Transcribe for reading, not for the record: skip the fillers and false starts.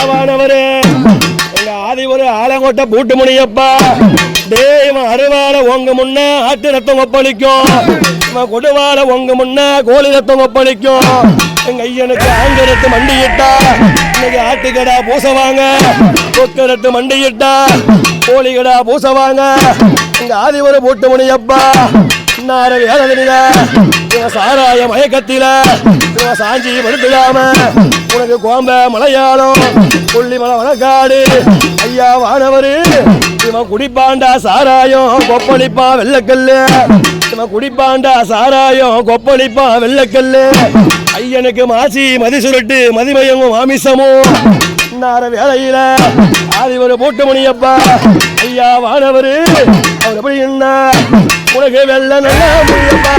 ஐயாவானவரு எங்க ஆதி ஒரு ஆலங்கோட்டை பூட்டு முனியப்பா தேவன் அருவால உங்க முன்ன ஆட்டு ரத்தம் ஒப்பளிக்கும் கொடுவால உங்க முன்ன கோழி ரத்தம் ஒப்பளிக்கும் எங்க ஐயனுக்கு ஆங்கரத்து மண்டியிட்டா இன்னைக்கு ஆட்டுக்கடா பூசவாங்க கொக்கரத்து மண்டியிட்டா கோழிகடா பூசவாங்க எங்க ஆதி ஒரு பூட்டு முனியப்பா சாராய மயக்கத்தில சாஞ்சி படுத்துடாம உனக்கு கோம்ப மலையாளம் கொல்லிமலை வனக்காடு ஐயா வானவரு இவன் குடிப்பாண்டா சாராயம் கொப்பளிப்பா வெள்ளக்கல்லு இவன் குடிப்பாண்டா சாராயம் கொப்பளிப்பா வெள்ளக்கல்லு ஐயனுக்கு மாசி மதி சுருட்டு மதிமயமும் மாமிசமும் வேலையில ஆதி ஒரு போட்டு மணியப்பா ஐயா வானவரு அவர் எப்படி உனக்கு வெள்ள நல்ல முடியப்பா